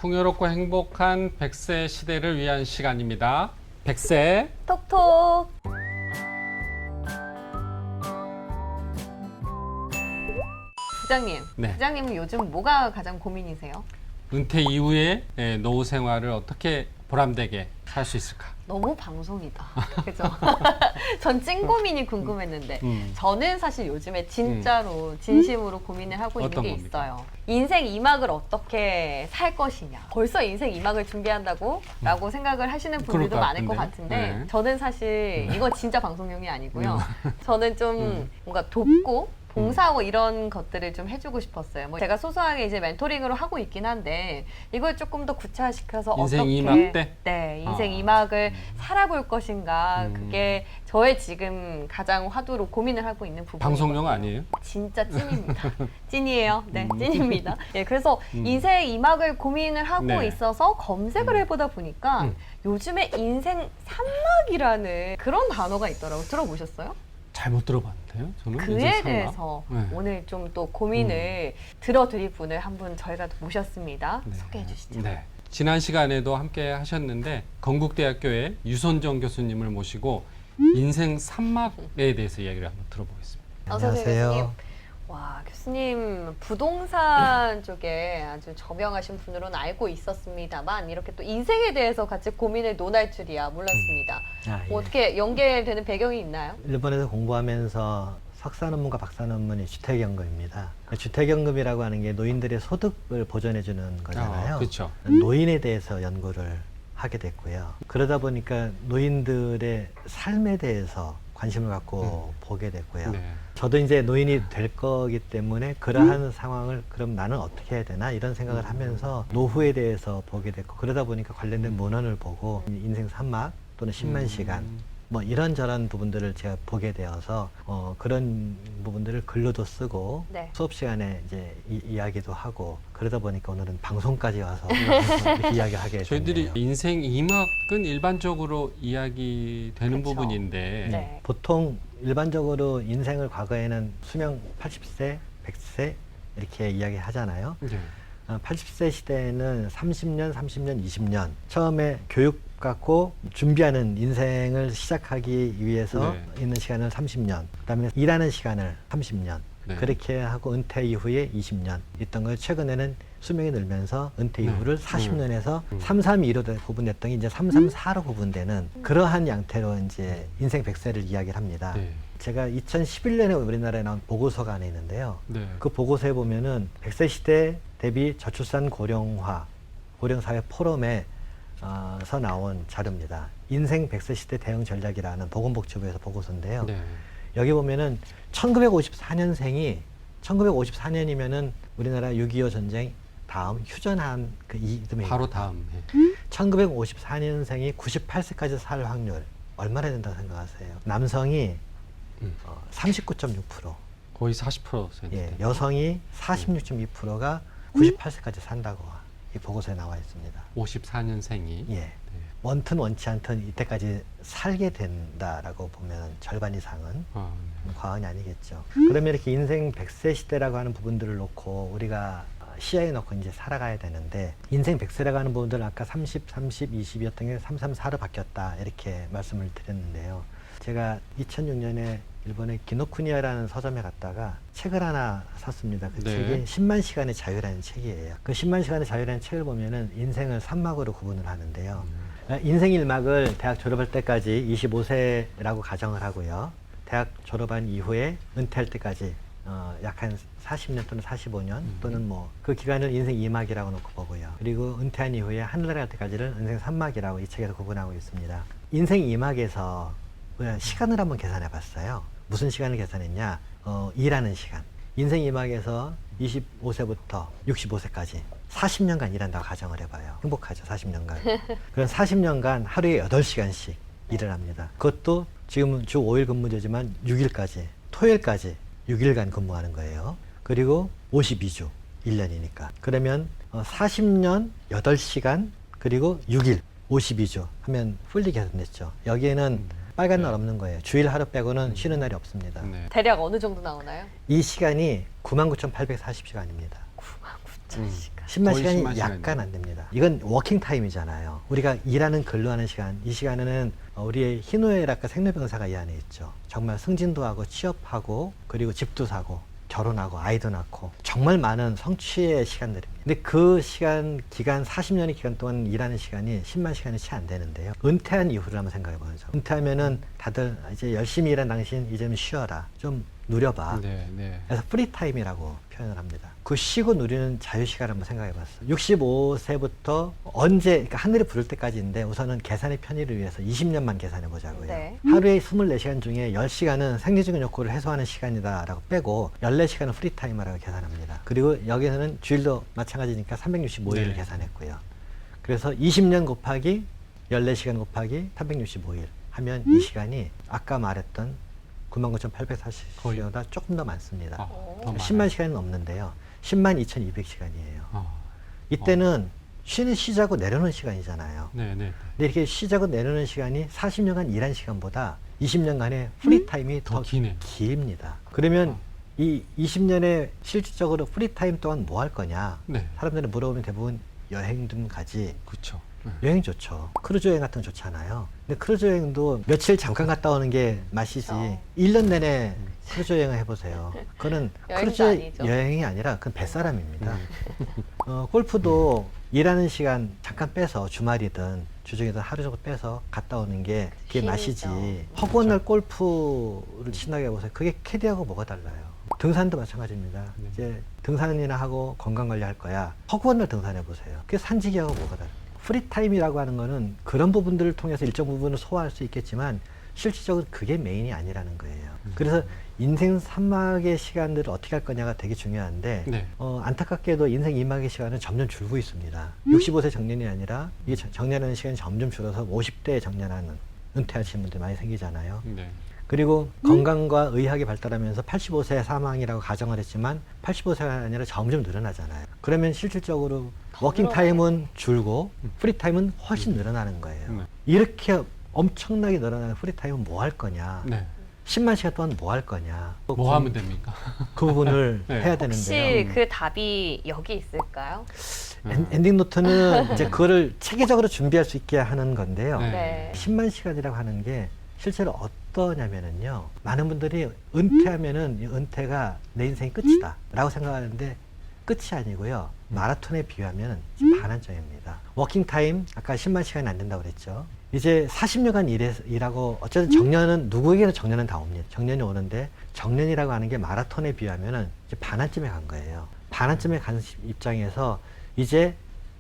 풍요롭고 행복한 100세 시대를 위한 시간입니다. 100세 톡톡. 부장님, 네. 부장님은 요즘 뭐가 가장 고민이세요? 은퇴 이후에 노후 생활을 어떻게 보람되게 살 수 있을까? 너무 방송이다. 그죠? 전 찐고민이 궁금했는데 저는 사실 요즘에 진짜로 진심으로 고민을 하고 있는 어떤 게 겁니까? 있어요. 인생 2막을 어떻게 살 것이냐. 벌써 인생 2막을 준비한다고? 라고 생각을 하시는 그럴 분들도 것 많을 것 같은데. 같은데 네. 저는 사실 이건 진짜 방송용이 아니고요. 저는 좀 뭔가 돕고 봉사하고 이런 것들을 좀 해주고 싶었어요. 뭐 제가 소소하게 이제 멘토링으로 하고 있긴 한데 이걸 조금 더 구체화시켜서 인생 어떻게 2막 때? 네, 인생 아. 2막을 살아볼 것인가 그게 저의 지금 가장 화두로 고민을 하고 있는 부분이거든요. 방송용 아니에요? 진짜 찐입니다. 찐이에요. 네, 찐입니다. 예, 그래서 인생 2막을 고민을 하고 네. 있어서 검색을 해보다 보니까 요즘에 인생 3막이라는 그런 단어가 있더라고요. 들어보셨어요? 잘못 들어봤는데요. 저는 그에 인생 삼막. 대해서 네. 오늘 좀 또 고민을 들어드릴 분을 한 분 저희가 모셨습니다. 네. 소개해 주시죠. 네. 지난 시간에도 함께 하셨는데 건국대학교의 유선정 교수님을 모시고 인생 3막에 대해서 이야기를 한번 들어보겠습니다. 어서 오세요, 안녕하세요. 교수님. 와, 교수님 부동산 쪽에 아주 저명하신 분으로는 알고 있었습니다만 이렇게 또 인생에 대해서 같이 고민을 논할 줄이야 몰랐습니다. 예. 어떻게 연계되는 배경이 있나요? 일본에서 공부하면서 석사 논문과 박사 논문이 주택연금입니다. 주택연금이라고 하는 게 노인들의 소득을 보전해 주는 거잖아요. 그렇죠. 노인에 대해서 연구를 하게 됐고요. 그러다 보니까 노인들의 삶에 대해서 관심을 갖고 보게 됐고요. 네. 저도 이제 노인이 될 거기 때문에 그러한 상황을 그럼 나는 어떻게 해야 되나 이런 생각을 하면서 노후에 대해서 보게 됐고 그러다 보니까 관련된 문헌을 보고 인생 3막 또는 10만 시간 뭐 이런저런 부분들을 제가 보게 되어서 그런 부분들을 글로도 쓰고 네. 수업 시간에 이제 이야기도 하고 그러다 보니까 오늘은 방송까지 와서 이렇게 이야기하게 저희들이 됐네요. 인생 2막은 일반적으로 이야기되는 그쵸. 부분인데 네. 보통 일반적으로 인생을 과거에는 수명 80세, 100세 이렇게 이야기하잖아요. 네. 80세 시대에는 30년, 30년, 20년 처음에 교육 갖고 준비하는 인생을 시작하기 위해서 네. 있는 시간을 30년 그다음에 일하는 시간을 30년 네. 그렇게 하고 은퇴 이후에 20년 있던 걸 최근에는 수명이 늘면서 은퇴 이후를 40년에서 332로 구분됐던 게 이제 334로 구분되는 그러한 양태로 이제 인생 100세를 이야기를 합니다. 네. 제가 2011년에 우리나라에 나온 보고서가 하나 있는데요. 네. 그 보고서에 보면은 100세 시대 대비 저출산 고령화 고령사회 포럼에 서 나온 자료입니다. 인생 100세 시대 대응 전략이라는 보건복지부에서 보고서인데요. 네. 여기 보면은 1954년생이 1954년이면은 우리나라 6.25 전쟁 다음 휴전한 그 이듬해 바로 다음 해. 1954년생이 98세까지 살 확률 얼마나 된다고 생각하세요? 남성이 39.6%, 거의 40%. 예, 여성이 46.2%가 98세까지 산다고 이 보고서에 나와 있습니다. 54년생이. 예. 원튼 원치 않든 이때까지 살게 된다라고 보면 절반 이상은 과언이 아니겠죠. 그러면 이렇게 인생 100세 시대라고 하는 부분들을 놓고 우리가 시야에 넣고 이제 살아가야 되는데 인생 100세라고 하는 부분들은 아까 30, 30, 20이었던 게 334로 바뀌었다 이렇게 말씀을 드렸는데요. 제가 2006년에 일본의 기노쿠니아라는 서점에 갔다가 책을 하나 샀습니다. 그 네. 책이 10만 시간의 자유라는 책이에요. 그 10만 시간의 자유라는 책을 보면은 인생을 3막으로 구분을 하는데요. 인생 1막을 대학 졸업할 때까지 25세라고 가정을 하고요. 대학 졸업한 이후에 은퇴할 때까지 약 한 40년 또는 45년 또는 뭐 그 기간을 인생 2막이라고 놓고 보고요. 그리고 은퇴한 이후에 하늘나라 갈 때까지를 인생 3막이라고 이 책에서 구분하고 있습니다. 인생 2막에서 시간을 한번 계산해 봤어요. 무슨 시간을 계산했냐? 일하는 시간. 인생 2막에서 25세부터 65세까지 40년간 일한다고 가정을 해봐요. 행복하죠, 40년간. 그럼 40년간 하루에 8시간씩 일을 합니다. 그것도 지금은 주 5일 근무제지만 6일까지, 토요일까지 6일간 근무하는 거예요. 그리고 52주, 1년이니까. 그러면 40년 8시간 그리고 6일, 52주 하면 풀리 계산됐죠. 여기에는 빨간 날 없는 거예요. 주일 하루 빼고는 쉬는 날이 없습니다. 네. 대략 어느 정도 나오나요? 이 시간이 99,840시간입니다. 20시간. 10만 거의 시간이 10만 약간 시간이요. 안 됩니다. 이건 워킹 타임이잖아요. 우리가 일하는 근로하는 시간, 이 시간에는 우리의 희노애락과 생로병사가 이 안에 있죠. 정말 승진도 하고 취업하고 그리고 집도 사고 결혼하고 아이도 낳고 정말 많은 성취의 시간들입니다. 근데 그 시간 기간 40년의 기간 동안 일하는 시간이 10만 시간이 채 안 되는데요. 은퇴한 이후를 한번 생각해 보죠. 은퇴하면은 다들 이제 열심히 일한 당신 이제는 쉬어라. 좀 누려봐. 네, 네. 그래서 프리타임이라고 표현을 합니다. 그 쉬고 누리는 자유시간을 한번 생각해 봤어요. 65세부터 언제, 그러니까 하늘이 부를 때까지인데 우선은 계산의 편의를 위해서 20년만 계산해 보자고요. 네. 하루에 24시간 중에 10시간은 생리적인 욕구를 해소하는 시간이다라고 빼고 14시간은 프리타임이라고 계산합니다. 그리고 여기서는 주일도 마찬가지니까 365일을 네. 계산했고요. 그래서 20년 곱하기 14시간 곱하기 365일 하면 이 시간이 아까 말했던 99,840시간보다 조금 더 많습니다. 아, 오. 더 많아요. 10만 시간은 넘는데요. 10만 2,200시간이에요. 아, 이때는 쉬는 쉬자고 내려놓은 시간이잖아요. 네, 네. 근데 이렇게 쉬자고 내려놓은 시간이 40년간 일한 시간보다 20년간의 프리타임이 더 더 기네. 깁니다. 그러면 이 20년에 실질적으로 프리타임 동안 뭐 할 거냐? 네. 사람들이 물어보면 대부분 여행 좀 가지. 그렇죠. 네. 여행 좋죠. 크루즈 여행 같은 거 좋잖아요. 근데 크루즈 여행도 며칠 잠깐 갔다 오는 게 맛이지. 그렇죠. 1년 내내 크루즈 여행을 해보세요. 그거는 여행도 크루즈 아니죠. 여행이 아니라 그건 뱃사람입니다. 골프도 일하는 시간 잠깐 빼서 주말이든 주중이든 하루 정도 빼서 갔다 오는 게 그게 힘이죠. 맛이지. 허구한 날 골프를 친다고 해보세요. 그게 캐디하고 뭐가 달라요? 등산도 마찬가지입니다. 네. 이제 등산이나 하고 건강 관리할 거야. 허구한 날 등산해 보세요. 그게 산지기하고 뭐가 달라요? 프리타임이라고 하는 거는 그런 부분들을 통해서 일정 부분을 소화할 수 있겠지만 실질적으로 그게 메인이 아니라는 거예요. 그래서 인생 3막의 시간들을 어떻게 할 거냐가 되게 중요한데 네. 안타깝게도 인생 2막의 시간은 점점 줄고 있습니다. 65세 정년이 아니라 이 정년하는 시간이 점점 줄어서 50대에 정년하는 은퇴하시는 분들 많이 생기잖아요. 네. 그리고 건강과 의학이 발달하면서 85세 사망이라고 가정을 했지만 85세가 아니라 점점 늘어나잖아요. 그러면 실질적으로 워킹 타임은 줄고 프리 타임은 훨씬 늘어나는 거예요. 네. 이렇게 엄청나게 늘어나는 프리 타임은 뭐 할 거냐? 네. 10만 시간 동안 뭐 할 거냐? 뭐 하면 됩니까? 그 부분을 네. 해야 혹시 되는데요. 그 답이 여기 있을까요? 엔딩 노트는 이제 그거를 체계적으로 준비할 수 있게 하는 건데요. 네. 네. 10만 시간이라고 하는 게 실제로 어떠냐면은요. 많은 분들이 은퇴하면은 이 은퇴가 내 인생이 끝이다 라고 생각하는데 끝이 아니고요. 마라톤에 비유하면 반환점입니다. 워킹 타임 아까 10만 시간이 안 된다고 그랬죠. 이제 40년간 일하고 어쨌든 정년은 누구에게는 정년은 다 옵니다. 정년이 오는데 정년이라고 하는 게 마라톤에 비하면은 이제 반환점에 간 거예요. 반환점에 간 입장에서 이제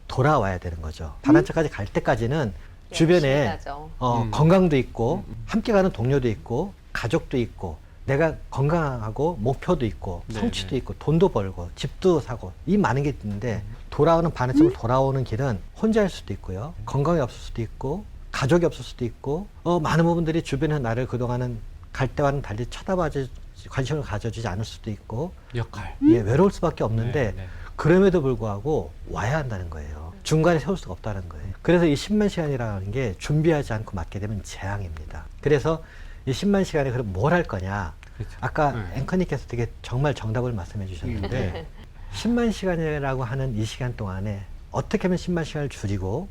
돌아와야 되는 거죠. 반환점까지 갈 때까지는 주변에 열심히 하죠. 건강도 있고 함께 가는 동료도 있고 가족도 있고 내가 건강하고 목표도 있고 네, 성취도 네. 있고 돈도 벌고 집도 사고 이 많은 게 있는데 돌아오는 반환점을 돌아오는 길은 혼자일 수도 있고요. 건강이 없을 수도 있고 가족이 없을 수도 있고 많은 부분들이 주변에 나를 그동안은 갈 때와는 달리 쳐다봐주지 관심을 가져주지 않을 수도 있고 역할. 예, 외로울 수밖에 없는데 네, 네. 그럼에도 불구하고 와야 한다는 거예요. 중간에 세울 수가 없다는 거예요. 그래서 이 10만 시간이라는 게 준비하지 않고 맞게 되면 재앙입니다. 그래서 이 10만 시간에 그럼 뭘 할 거냐? 그렇죠. 아까 네. 앵커님께서 되게 정말 정답을 말씀해 주셨는데 10만 시간이라고 하는 이 시간 동안에 어떻게 하면 10만 시간을 줄이고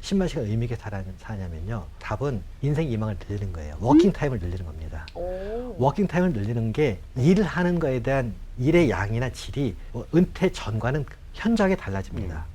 10만 시간 의미 있게 사냐면요. 답은 인생 이망을 늘리는 거예요. 워킹 타임을 늘리는 겁니다. 오. 워킹 타임을 늘리는 게 일을 하는 거에 대한 일의 양이나 질이 은퇴 전과는 현저하게 달라집니다.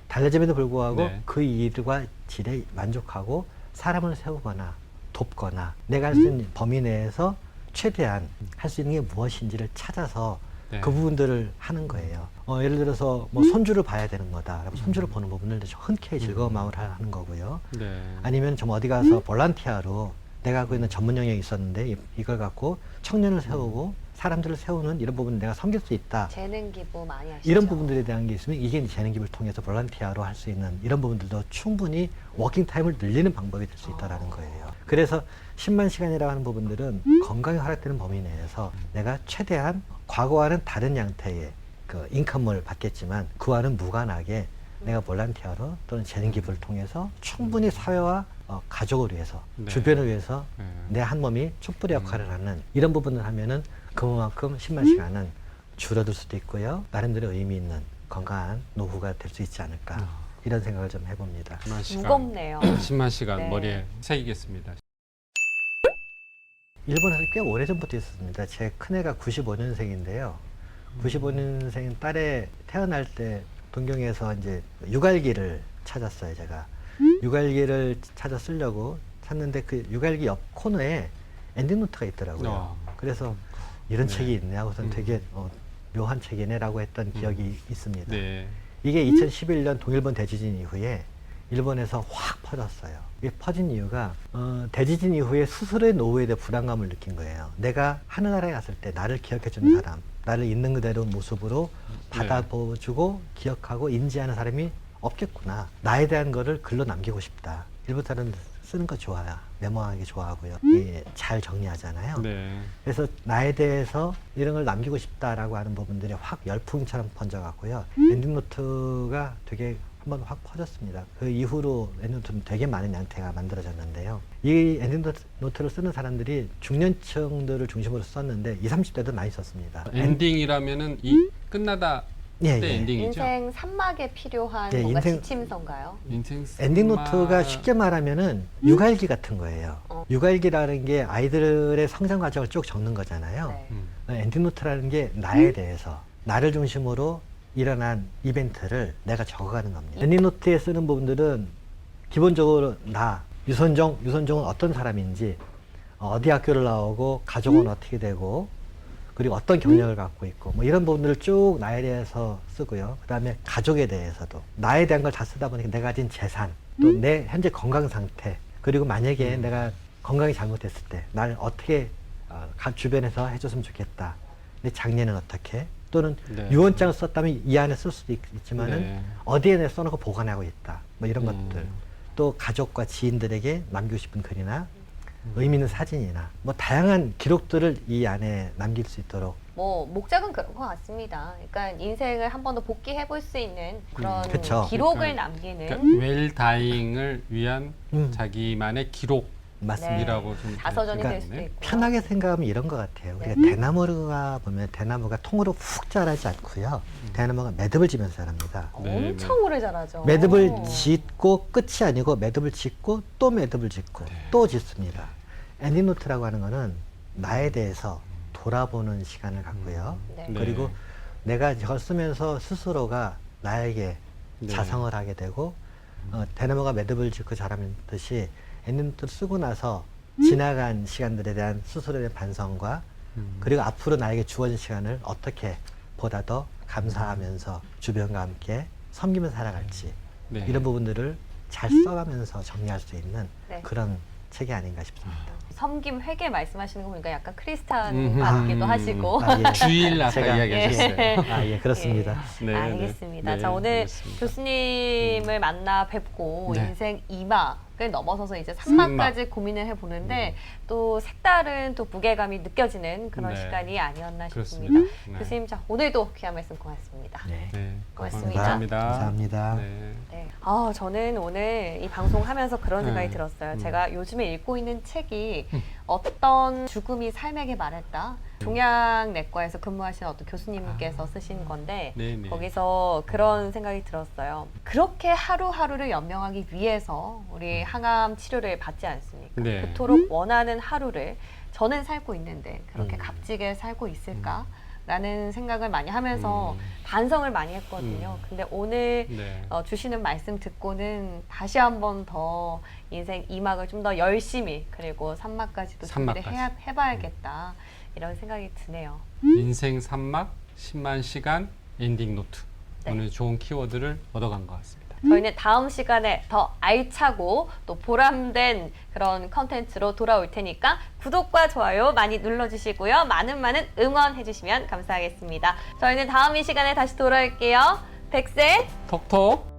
달라짐에도 불구하고 네. 그 일과 질에 만족하고 사람을 세우거나 돕거나 내가 할 수 있는 범위 내에서 최대한 할 수 있는 게 무엇인지를 찾아서 네. 그 부분들을 하는 거예요. 예를 들어서 뭐 손주를 봐야 되는 거다. 그럼 손주를 보는 부분을 흔쾌히 즐거운 마음을 하는 거고요. 네. 아니면 좀 어디 가서 볼런티어로 내가 갖고 있는 전문 영역이 있었는데 이걸 갖고 청년을 세우고 사람들을 세우는 이런 부분을 내가 섬길 수 있다. 재능 기부 많이 하시죠. 이런 부분들에 대한 게 있으면 이게 재능 기부를 통해서 볼런티어로 할 수 있는 이런 부분들도 충분히 워킹 타임을 늘리는 방법이 될 수 있다라는 거예요. 그래서 10만 시간이라고 하는 부분들은 건강이 허락되는 범위 내에서 내가 최대한 과거와는 다른 양태의 그 인컴을 받겠지만 그와는 무관하게 내가 볼런티어로 또는 재능 기부를 통해서 충분히 사회와 가족을 위해서 네. 주변을 위해서 네. 내 한 몸이 촛불의 역할을 하는 이런 부분을 하면은 그만큼 10만 시간은 줄어들 수도 있고요. 나름대로 의미 있는 건강한 노후가 될 수 있지 않을까 이런 생각을 좀 해봅니다. 10만 시간, 무겁네요. 10만 시간 네. 머리에 새기겠습니다. 일본에서 꽤 오래전부터 있었습니다. 제 큰애가 95년생인데요. 95년생 딸에 태어날 때 동경에서 이제 유갈기를 찾았어요, 제가. 유갈기를 찾아 쓰려고 찾는데 그 유갈기 옆 코너에 엔딩노트가 있더라고요. 그래서 이런 네. 책이 있네 하고선 되게 묘한 책이네라고 했던 기억이 있습니다. 네. 이게 2011년 동일본 대지진 이후에 일본에서 확 퍼졌어요. 이게 퍼진 이유가 대지진 이후에 스스로의 노후에 대해 불안감을 느낀 거예요. 내가 하늘나라에 갔을 때 나를 기억해주는 사람, 나를 있는 그대로 모습으로 받아보주고 기억하고 인지하는 사람이 없겠구나. 나에 대한 거를 글로 남기고 싶다. 일본 사람은 쓰는 거 좋아요. 메모하기 좋아하고요. 예, 잘 정리하잖아요. 네. 그래서 나에 대해서 이런 걸 남기고 싶다라고 하는 부분들이 확 열풍처럼 번져갔고요. 엔딩노트가 되게 한번 확 퍼졌습니다. 그 이후로 엔딩노트는 되게 많은 양태가 만들어졌는데요. 이 엔딩노트를 쓰는 사람들이 중년층들을 중심으로 썼는데 20, 30대도 많이 썼습니다. 엔딩이라면은 이 끝나다 예, 때 예. 엔딩이죠. 인생 산막에 필요한 예, 뭔가 인생- 지침서인가요? 인생 엔딩노트가 쉽게 말하면은 유갈기 같은 거예요. 유갈기라는 게 아이들의 성장 과정을 쭉 적는 거잖아요. 네. 엔딩노트라는 게 나에 대해서 나를 중심으로 일어난 이벤트를 내가 적어가는 겁니다. 엔딩노트에 쓰는 부분들은 기본적으로 나, 유선종은 어떤 사람인지, 어디 학교를 나오고 가족은 어떻게 되고, 그리고 어떤 경력을 갖고 있고, 뭐 이런 부분들을 쭉 나에 대해서 쓰고요. 그 다음에 가족에 대해서도 나에 대한 걸 다 쓰다 보니까 내가 가진 재산, 또 내 현재 건강 상태, 그리고 만약에 내가 건강이 잘못됐을 때 날 어떻게 주변에서 해줬으면 좋겠다. 내 장례는 어떻게? 또는 네. 유언장을 썼다면 이 안에 쓸 수도 있지만은 네. 어디에 내 써놓고 보관하고 있다. 뭐 이런 것들. 또 가족과 지인들에게 남기고 싶은 글이나 의미 있는 사진이나 뭐 다양한 기록들을 이 안에 남길 수 있도록. 뭐 목적은 그런 것 같습니다. 그러니까 인생을 한 번 더 복귀해 볼 수 있는 그런 그쵸. 기록을 그러니까- 남기는 그러니까 웰다잉을 위한 음. 자기만의 기록이라고 맞습니다. 좀 자서전이 될 생각하네. 수도 있고. 편하게 생각하면 이런 것 같아요. 네. 우리가 대나무가 보면 대나무가 통으로 훅 자라지 않고요. 대나무가 매듭을 지면서 자랍니다. 네, 엄청 오래 자라죠. 매듭을 짓고 끝이 아니고 매듭을 짓고 또 매듭을 짓고 또 짓습니다. 엔딩노트라고 하는 거는 나에 대해서 돌아보는 시간을 갖고요. 네. 네. 그리고 내가 이걸 쓰면서 스스로가 나에게 네. 자성을 하게 되고 대나무가 매듭을 짓고 자라듯이 엔딩노트를 쓰고 나서 지나간 시간들에 대한 스스로에 대한 반성과 그리고 앞으로 나에게 주어진 시간을 어떻게 보다 더 감사하면서 주변과 함께 섬기면서 살아갈지 네. 이런 부분들을 잘 써가면서 정리할 수 있는 네. 그런 책이 아닌가 싶습니다. 섬김 회계 말씀하시는 거 보니까 약간 크리스탄 음. 같기도 하시고. 아, 예. 주일 아까 제가- 이야기하셨어요. 아, 예, 그렇습니다. 네, 알겠습니다. 네. 자, 오늘 알겠습니다. 교수님을 만나 뵙고 네. 인생 2막을 넘어서서 이제 3막까지 고민을 해보는데 또 색다른 또 무게감이 느껴지는 그런 네. 시간이 아니었나 그렇습니다. 싶습니다. 네. 교수님, 자, 오늘도 귀한 말씀 고맙습니다. 네. 네, 고맙습니다. 감사합니다. 네. 네. 저는 오늘 이 방송하면서 그런 생각이 네. 들었어요. 제가 요즘에 읽고 있는 책이 어떤 죽음이 삶에게 말했다. 종양내과에서 근무하시는 어떤 교수님께서 쓰신 건데 네, 네. 거기서 그런 생각이 들었어요. 그렇게 하루하루를 연명하기 위해서 우리 항암 치료를 받지 않습니까? 네. 그토록 원하는 하루를 저는 살고 있는데 그렇게 값지게 살고 있을까? 라는 생각을 많이 하면서 반성을 많이 했거든요. 근데 오늘 네. 주시는 말씀 듣고는 다시 한번 더 인생 2막을 좀 더 열심히 그리고 3막까지도 준비를 3막까지. 해봐야겠다 이런 생각이 드네요. 인생 3막 10만 시간 엔딩 노트. 네. 오늘 좋은 키워드를 얻어간 것 같습니다. 저희는 다음 시간에 더 알차고 또 보람된 그런 컨텐츠로 돌아올 테니까 구독과 좋아요 많이 눌러주시고요. 많은 응원해주시면 감사하겠습니다. 저희는 다음 이 시간에 다시 돌아올게요. 백세 톡톡.